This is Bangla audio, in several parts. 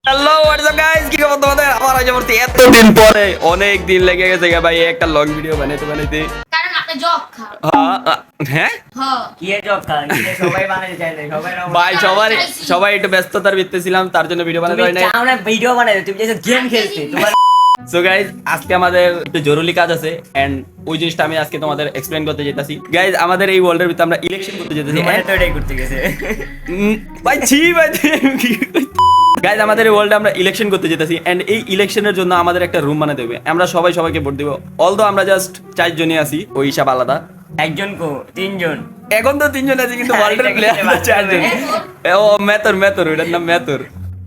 হ্যালো হোয়াটসঅ্যাপ গাইস, কি খবর তোমাদের? আবার আজ আমার এতদিন পরে অনেক দিন লেগে গেছে ভাই একটা লং ভিডিও বানাইতে। কারণ আপনি জব খান। হ্যাঁ কি এর জব খান? কি এর সবাই বানাতে চায় না, সবাই না। ভাই সবাই একটু ব্যস্ততার ভিত্তিতে ছিলাম, তার জন্য ভিডিও বানাতে তুমি হয় নাই। চাও না ভিডিও বানাতে, তুমি যে গেম খেলতে তোমার। সো গাইস, আজকে আমাদের একটু জরুরি কাজ আছে এন্ড ওই জিনিসটা আমি আজকে তোমাদের এক্সপ্লেইন করতে যেতেছি। গাইস, আমাদের এই ওয়ার্ল্ডের ভিতরে আমরা ইলেকশন করতে যেতেছি। মানে তো এটাই করতে গেছে। ভাই ভাই গাইজ, আমাদের এই ওয়ার্ল্ডে আমরা ইলেকশন করতে যেতেছি এন্ড এই ইলেকশনের জন্য আমাদের একটা রুম বানাতে হবে। আমরা সবাইকে ভোট দিব। অলদো আমরা জাস্ট 4 জনই আছি, ওই হিসাব আলাদা। একজন কো তিনজন। এখন তো 3 জন আছে, কিন্তু ওয়ার্ল্ডের প্লেয়ার 4 জন। ও মেথর, ওটার নাম মেথর।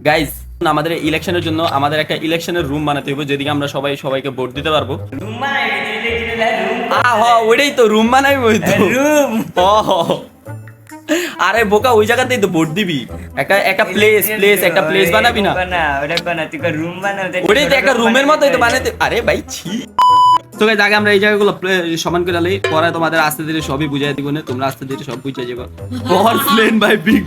গাইজ, আমাদের ইলেকশনের জন্য আমাদের একটা ইলেকশনের রুম বানাতে হবে, যেদিকে আমরা সবাইকে ভোট দিতে পারবো। রুম বানাই রুম। ওইটাই তো রুম বানাইবো রুম। আরে বোকা, ওই জায়গাতেই তো ভোট দিবি। একটা প্লেস বানাবি না? না ওটা কোনা তুই রুম বানাও। ওটাই তো একটা রুমের মতোই তো বানাতে। আরে ভাই ছি। তো গাইস, আগে আমরা এই জায়গাগুলো সমান করে লই, পরে তোমাদের আস্তে ধীরে সবই বুঝাই দিব না, তোমরা আস্তে ধীরে সব বুঝে যাবে। ওর প্লেন ভাই বিগ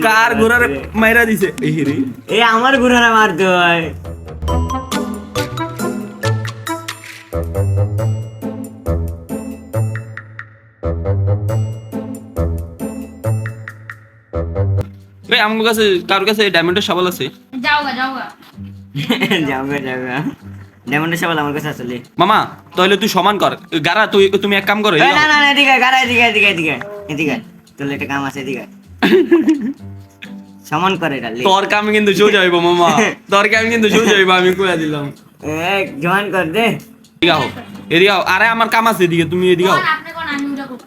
কার ঘোড়ারে মাইরা দিছে। এই রে, এই আমার ঘোড়ারা মারতে হয়। ভাই আমার কাছে কার কাছে ডায়মন্ডের শাবল আছে? যাওগা যাওগা ডায়মন্ডের সবাই আমার কাছে আসলে। মামা, তাহলে তুই সমান কর। গারা তুমি এক কাম করো। না না না, এদিকে গাড়া, এদিকে তোর একটা কাম আছে, এদিকে সমান করে এটা। তোর কাম কিন্তু সোজা হইব মামা, তোর কাম কিন্তু সোজা হইব, আমি কইয়া দিলাম। এক জমান কর দে। এদিকে আও। আরে আমার কাম আছে এদিকে, তুমি এদিকে আও। আপনি কোন আমি উড়া করব।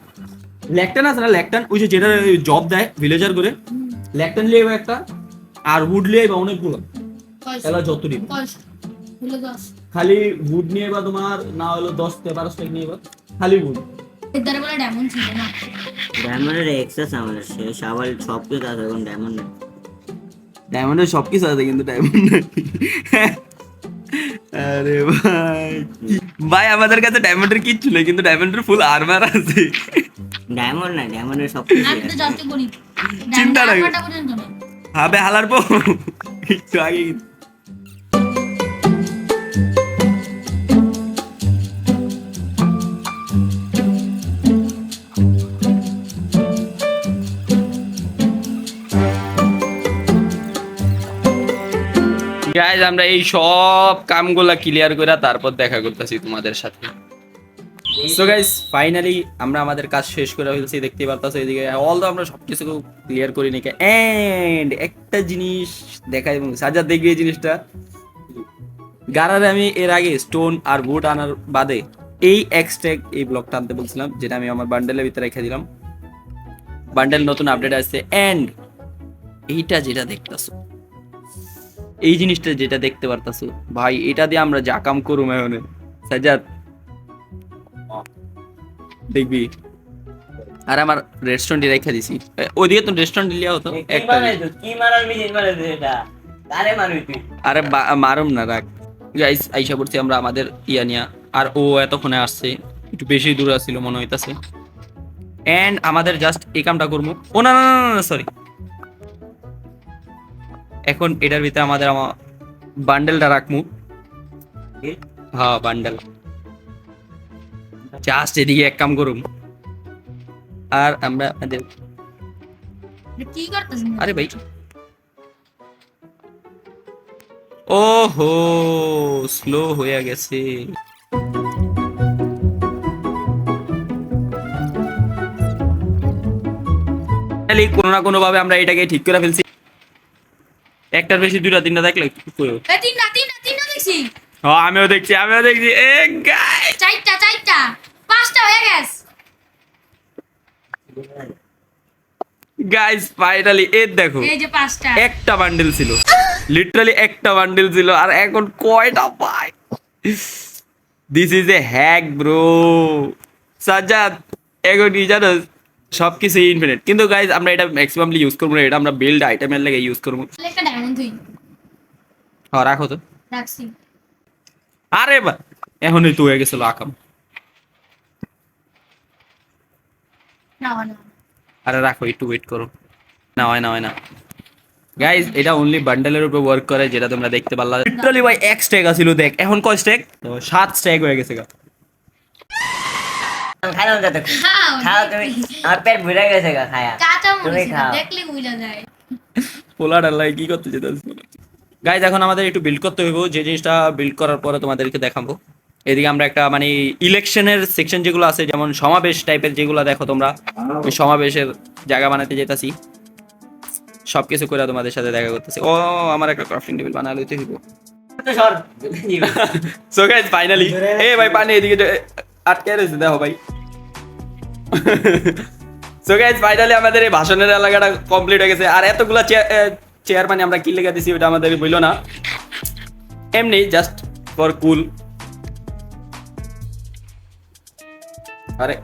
ল্যাকটান আছে না, ল্যাকটান, ওই যে যেটা জব দেয় ভিলেজার করে, ল্যাকটান লিয়ে একটা, আর উড লিয়ে অনেকগুলো। এলা যত নিব, হলো 10 খালি উড নিয়ে বা তোমার না হলো 10 থেকে 12 টাকা নিয়ে বা খালি উড। এদারে বলে ডায়মন্ড ছিল না। ডায়মন্ডের এক্সেস আমাদের শেষ, আবার সব কিছু আছে এখন ডায়মন্ডের সব কিছু আছে, কিন্তু ডায়মন্ড আরে ভাই আমাদের কাছে ডায়মন্ডের কিচ্ছু নেই, কিন্তু ডায়মন্ডের ফুল আর্মার আছে। ডায়মন্ড না, ডায়মন্ডের সব কিছু আমি তো যাতে করি চিন্তা নাই। ডায়মন্ডটা পর্যন্ত না। হবে হালার পো একটু আগে। গাইজ, আমরা এই সব কামগুলা ক্লিয়ার করে তারপর দেখা করতেছি তোমাদের সাথে। সো গাইজ, ফাইনালি আমরা আমাদের কাজ শেষ করে ফেলছি, দেখতেই পারতাছো এদিকে। অলদো আমরা সবকিছু ক্লিয়ার করি নাকি, এন্ড একটা জিনিস দেখাই এবং সাজা দেখবি এই জিনিসটা। গারারে আমি এর আগে স্টোন আর বুট আনার বাদে এই এক্সট্রাক এই ব্লকটা আনতে বলছিলাম, যেটা আমি আমার বান্ডেলের ভিতরে রেখে দিলাম। বান্ডেল নতুন আপডেট আসছে এন্ড এইটা যেটা দেখতাছো, এই জিনিসটা যেটা দেখতে পারতাছো ভাই, এটা দিয়ে আমরা যা কাম করুম এখন সাজাদ দেখবি। আর আমার রেস্টুরেন্টে রেখে দিছি, ওইদিকে তো রেস্টুরেন্ট লিয়া হতো একটা। কি মারার মিজিন মারে এটা কারে মারবি তুই? আরে মারুম না, রাখ। গাইস, আইসা পড়ছি আমরা আমাদের ইয়া নিয়া, আর ও এতক্ষণে আসছে, একটু বেশি দূর আসছিল মনে হইতাছে। এন্ড আমাদের জাস্ট এই কামটা করবো। ও না না না, সরি। এখন এটার ভিতরে আমাদের আমার বান্ডেলটা রাখমু। হ্যাঁ, বান্ডেল জাস্ট এদিকে এক কাম করুম, আর আমরা আমাদের কি করতেছেন? আরে ভাই, ওহো স্লো হয়ে গেছে। কোনো না কোনো ভাবে আমরা এটাকে ঠিক করে ফেলছি। একটার বেশি 2টা 3টা দেখলে তিনটা দেখছি। হ্যাঁ, আমিও দেখছি এ গাই। চারটা পাঁচটা হয়ে গেছে। গাইস, ফাইনালি এই দেখো, এই যে পাঁচটা। একটা বান্ডেল ছিল, লিটারালি একটা বান্ডেল ছিল, আর এখন কয়টা পাই। This is a hack bro. Sajjad, এখন কি জানো, সবকিছু ইনফিনিট, কিন্তু গাইস আমরা এটা ম্যাক্সিমামলি ইউজ করবো না, এটা আমরা বিল্ড আইটেমের লাগে ইউজ করবো। একটা ডায়মন্ড তুই হ্যাঁ, রাখো তো। রাখছি। আরে বা, এখনই তো হয়ে গেছিল আকাম। না না, আরে রাখো, একটু ওয়েট করো। না হয় না। গাইজ এটা অনলি বান্ডেলের উপর ওয়ার্ক করে, যেটা তোমরা দেখতে পারলা। লিটারালি ভাই এক স্ট্যাক আছিল, দেখ এখন কয় স্ট্যাক, তো 7 স্ট্যাক হয়ে গেছে গা। খাও না তো খাও, খাও তুমি, আমার পেট ভরে গেছে গা খায়া। কাঁচা তুমি মরিচ খাও। দেখলে বুঝা যায়। পোলা ডাল্লাই কি করতে যেতেছ গাইজ? এখন আমাদের একটু বিল্ড করতে হইব, যে জিনিসটা বিল্ড করার পরে তোমাদেরকে দেখাবো। এদিকে আমরা একটা মানে ইলেকশনের সেকশন যেগুলো আছে, যেমন সমাবেশ টাইপের যেগুলো দেখো তোমরা, ওই সমাবেশের জায়গা বানাতে যেতেছি, সবকিছু করে তোমাদের সাথে দেখা করতেছি। ও আমার একটা ক্রাফটিং টেবিল বানালে হইতে হইব। তো সর। সো গাইজ ফাইনালি, এ ভাই পানি এদিকে আটকে রয়েছে দেখো ভাই। সো গাইজ ফাইনালি আমাদের এই ভাষণের এলাকাটা কমপ্লিট হয়ে গেছে। আর এতগুলা চেয়ার মানে আমরা কি লেগে দিছি ওটা আমাদের বইলো না, এমনি জাস্ট ফর কুল। আরে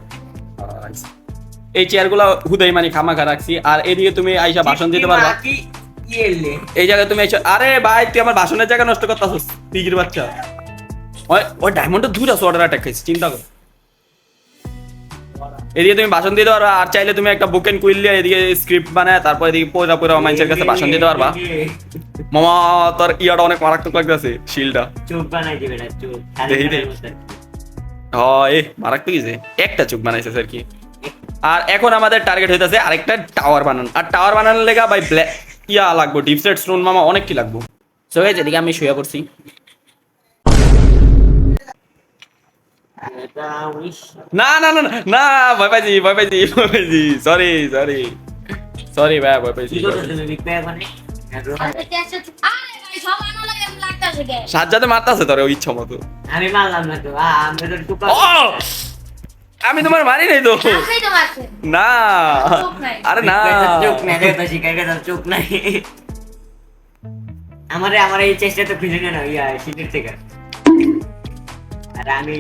এই চেয়ারগুলো হুদাই মানে খামাখা রাখছি। আর এদিকে তুমি আইসা ভাষণ দিতে পারবা, কি এলে এই জায়গায় তুমি আইসা। আরে ভাই তুই আমার ভাষণের জায়গা নষ্ট করতেছিস পিগির বাচ্চা। ওই ডায়মন্ডটা দূর আছে, অর্ডার অ্যাটাক খাইছি, চিন্তা কর। এদিকে তুমি ভাষণ দিতে পারবা, আর চাইলে তুমি একটা বুক এন্ড কুইল দিয়ে এদিকে স্ক্রিপ্ট বানায় তারপর এদিকে পয়লা পয়লা মানুষের কাছে ভাষণ দিতে পারবা। মামা তোর ইয়াটা অনেক মারাত্মক লাগতেছে, শিলটা। চোখ বানাই দিবে না চোখ। দেখি দে। হয় মারাত্মক গেছে, একটা চোখ বানাইছে স্যার কি। আর এখন আমাদের টার্গেট হইতাছে আরেকটা টাওয়ার বানানো। আর টাওয়ার বানানোর লেগা ভাই ইয়া লাগবো, ডিপ সেট স্টোন মামা অনেক কি লাগবো। সো গাইস এদিকে আমি শুয়ে পড়ছি। না না না না, না ভয় পাইছি ভয় পাইছি ভয় পাইছি, সরি সরি সরি ভাই ভয় পাইছি। আরে টেস্ট আরে ভাই সময় না লাগে লাগতাছে গে। সাজ্জাদে মারতাছে তোরে ওই ইচ্ছা মতো। আমি মারলাম না তো, আমি তো টুকা। ও আমি তোমার মারি নাই তো। আপনি তো মারছেন। না চোখ নাই। আরে না চোখ নাই, দেখো শিকার কে চোখ নাই। আমারে আমার এই চেষ্টা তো খুঁজে না ইয়া সিটির থেকে। আরে আমি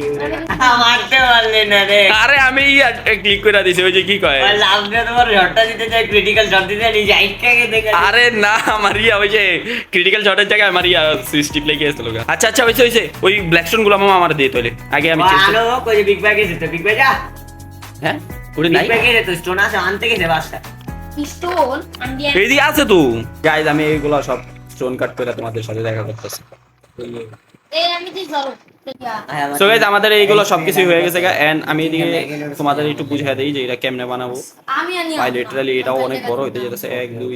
মারতে পারলে না রে। আরে আমি ক্লিক করে দিছি, ওই যে কি কয়, ওই লাভটা তোমার শটটা দিতে চাই, ক্রিটিক্যাল শট দিতে নিজে আইটটাকে দেখে। আরে না আমার ইয়া ওই যে ক্রিটিক্যাল শটের জায়গায় আমার ইয়া সিস্টেম লেগে গেছিল। আচ্ছা আচ্ছা হইছে হইছে, ওই ব্ল্যাকস্টোন গুলো মামা আমার দিয়ে তোলে আগে আমি চেষ্টা। আলো কই বিগ ব্যাগে যেতে, বিগ ব্যাগ যা। হ্যাঁ ওরে বিগ নাই, ব্যাগে যেতে স্টোন আছে আনতে গেছে বাসটা। পিস্তল আন্ডি এইদিকে আছে তো। গাইজ আমি এইগুলো সব স্টোন কাট করে তোমাদের সাথে দেখা করতেছি। এই আমি দি ধরো এটা সো গাইজ আমাদের এইগুলো সবকিছু হয়ে গেছে গা। এন্ড আমি এদিকে তোমাদের একটু বুঝিয়ে দেই যে এটা কেমনে বানাবো। আমি আনি ভাই লিটারালি এটাও অনেক বড় হইতে যেতেছে, 1 2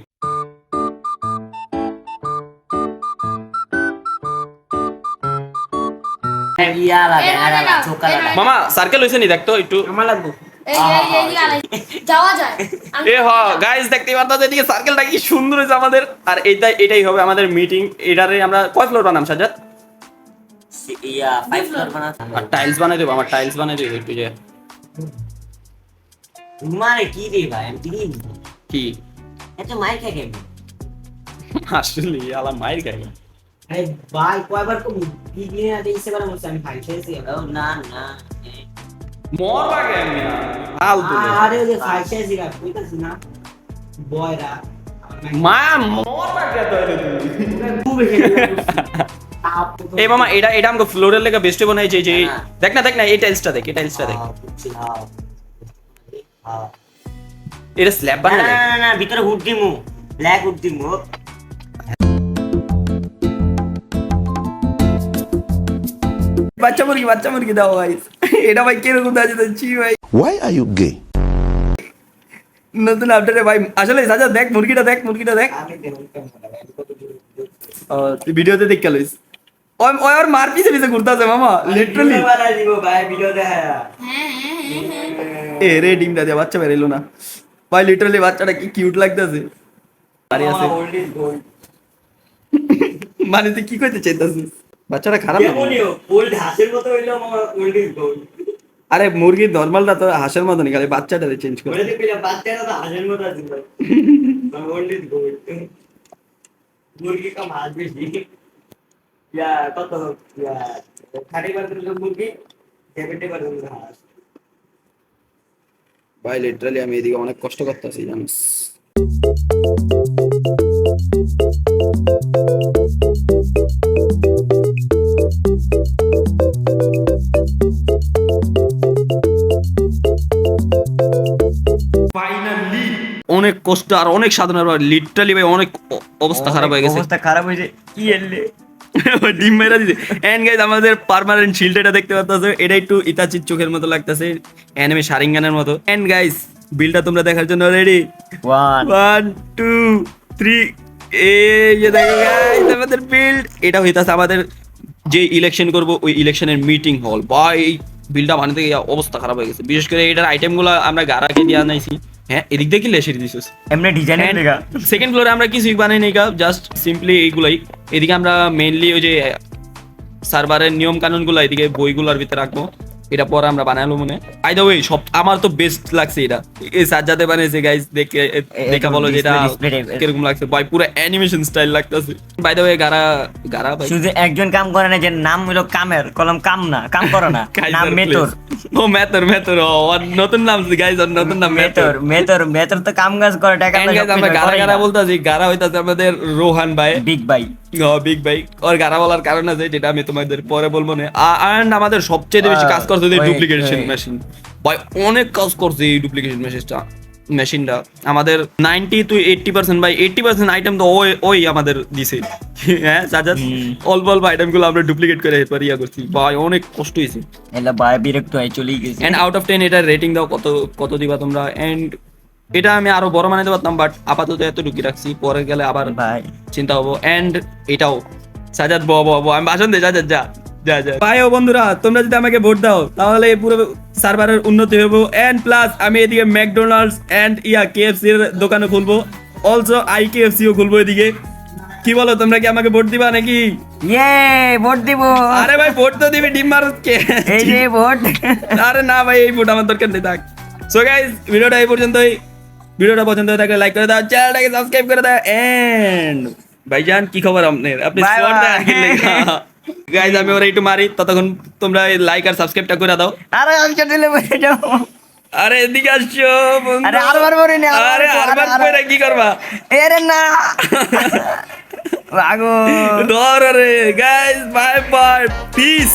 ইয়া লাগে না চোকা লাগে। মামা সার্কেল হইছে নি দেখতো একটু। আমার লাগবো। এই এই আলাই যাওয়া যায় এ হ গাইস দেখতেই পারতাছ এদিকে সার্কেলটা কি সুন্দর হয়েছে আমাদের। আর এটাই হবে আমাদের মিটিং। এটারে আমরা কয় ফ্লোর বানাম সাজ্জাদ? ইয়া 5 ফ্লোর বানাতে। আর টাইলস বানাই দেব, আমার টাইলস বানাই দেব একটু যে। মানে কি রে ভাই, আমি দিই কি এত মাইর খাই কেন? আসলে আলা মাইর খাই। আরে ভাই কয়বার কম কি নিয়ে আতে ইসে বারে বলছি আমি খাই খেয়েছি। ও না না মর লাগে আমি আল তুলে। আরে ওই যে খাই খেয়েছি রা কইতাছি না বয়রা মা মর লাগে তো খুব হেভি। এই মামা এটা আমাকে ফ্লোরের লেগে বেস্ট বানাই যে দেখ না এই টাইলসটা দেখ, এই টাইলসটা দেখ। এটা স্ল্যাব না বানাই না না ভিতরে হুড দিমু, ব্ল্যাক হুড দিমু। বাচ্চা মুরগি দাও গাইস। এটা ভাই কিরকম আছে তো ছি ভাই। Why are you gay? নতুন আপডেটে ভাই আসলে সাজা দেখ মুরগিটা দেখ আমি দেব কেমন লাগে আমি কত দূর তুই ভিডিওতে দেখ গেলিস। ওই আর মার পিছে ঘুরতাছে মামা লিটারালি। বানাই দিব ভাই ভিডিও দেখা। এ রে ডিমটা দে, বাচ্চা বেরিলো না ভাই। লিটারালি বাচ্চাটা কি কিউট লাগতেছে। আরে আছে ওল্ড ইজ গোল্ড। মানে তুই কি কইতে চাইতাছিস? বাচ্চাটা খারাপ না? কেমনিও ওল্ড হাসির মতো হইলো আমার ওল্ড ইজ গোল্ড। আরে মুরগির নরমালটা তো হাঁসের মতনই, খালি বাচ্চাটারে চেঞ্জ করে। বলে দিবি বাচ্চাটা তো হাসির মতো আছে ভাই। Old is gold. মুরগি কম হাস বেশি। ইয়া কত ইয়া 30% মুরগি 70% হাঁস। ভাই লিটারালি আমি এদিকে অনেক কষ্ট করতেছি জানিস। ফাইনালি অনেক কষ্ট আর অনেক সাধনার পর লিটারালি ভাই অনেক অবস্থা খারাপ হয়ে গেছে। অবস্থা খারাপ হয়েছে কি এলে ডিম মেরা দিছে। এন্ড গাইস আমাদের পার্মানেন্ট শিল্ড এটা দেখতে পাচ্ছেন, এটা একটু ইতাচির চোখের মতো লাগতেছে, অ্যানিমে শারিঙ্গানের মতো। এন্ড গাইস বিলটা তোমরা দেখার জন্য রেডি? 1 2 3 এই যে দেখো গাইস আমাদের বিল্ড। এটা হইতাছে আমাদের যে ইলেকশন করব ওই ইলেকশনের মিটিং হল। ভাই এই বিলটা বানাতে গিয়ে অবস্থা খারাপ হয়ে গেছে, বিশেষ করে এটার আইটেমগুলো আমরা গারাকে দিয়ে আনাইছি। হ্যাঁ এদিক দিয়ে কি লেসের দিছিস? এমনি ডিজাইন দেখা সেকেন্ড ফ্লোরে আমরা কিছুই বানাই নাই, জাস্ট সিম্পলি এইগুলাই। এদিকে আমরা মেইনলি ওই যে সার্ভারের নিয়ম কানুনগুলো এদিকে বইগুলোর ভিতরে রাখবো, এটা পরে আমরা বানালো মনে। বাই দ্য ওয়ে সব আমার তো বেস্ট লাগছে এটা, এই সাজ্জাদে বানাইছে গাইস, দেখে দেখা বলো যে এটা কিরকম লাগছে ভাই, পুরো অ্যানিমেশন স্টাইল লাগতেছে। বাই দ্য ওয়ে গারা ভাই শুধু একজন কাম করে না, যে নাম হলো কামের কলম, কাম না কাম করো না, নাম মেতর। ও মেতর ওর নতুন নাম গাইস, ওর নতুন নাম মেতর। মেতর তো কাম কাজ করে, টাকা আমরা গারা বলতাছি, গারা হইতাছে আমাদের রোহান ভাই, বিগ ভাই। বিগ ভাই ওর গারা বলার কারণ আছে যেটা আমি তোমাদের পরে বলবো না। আর আমাদের সবচেয়ে বেশি কাজ করছে ডুপ্লিকেশন মেশিন ভাই, অনেক কাজ করছে এই ডুপ্লিকেশন মেশিনটা আমাদের 90 to 80% ভাই, 80% আইটেম তো ওই আমাদের দিছে। হ্যাঁ সাজাদ অল্প আইটেম গুলো আমরা ডুপ্লিকেট করে এরপর ইয়া করছি ভাই, অনেক কষ্ট হয়েছে। এলা ভাই বিরক্ত হয়ে চলেই গেছে। এন্ড আউট অফ 10 এটা রেটিং দাও কত দিবা তোমরা? এন্ড এটা আমি আরো বড় বানাইতে পারতাম, বাট আপাতত এতটুকু রাখছি, পরে গেলে আবার ভাই চিন্তা হবো। এন্ড এটাও সাজাদ বো আমি ভাষণ দে, সাজাদ যা ভাই। ও বন্ধুরা তোমরা যদি আমাকে ভোট দাও তাহলে এই পুরো সার্ভারের উন্নতি হবো। এন্ড প্লাস আমি এদিকে ম্যাকডোনাল্ডস এন্ড কেএফসি এর দোকানে খুলবো, অলসো IKFC ও খুলবো এদিকে। কি বলো তোমরা কি আমাকে ভোট দিবা নাকি? ভোট দিব। আরে ভাই ভোট তো দিবি, ডিম মারত কে? এই যে ভোট। আরে না ভাই এই ভোট আমার দরকার নেই, থাক। সো গাইস ভিডিওটা এই পর্যন্তই। ভিডিওটা পছন্দ হয়ে থাকলে লাইক করে দাও, চ্যানেলটাকে সাবস্ক্রাইব করে দাও। এন্ড ভাইজান কি খবর আপনার? আপনি স্পট দেন কি লাগা? গাইস আমি ওরা একটু মারি, ততক্ষণ তোমরা লাইক আর সাবস্ক্রাইবটা করে দাও। আরে আজকে দিলে বসে যাও। আরে এদিকে আসছো বন্ধু। আরে আরবার বলি না। আরে আরবার কইরা কি করবা? এরে না লাগো ধর রে গাইস, বাই বাই, পিস।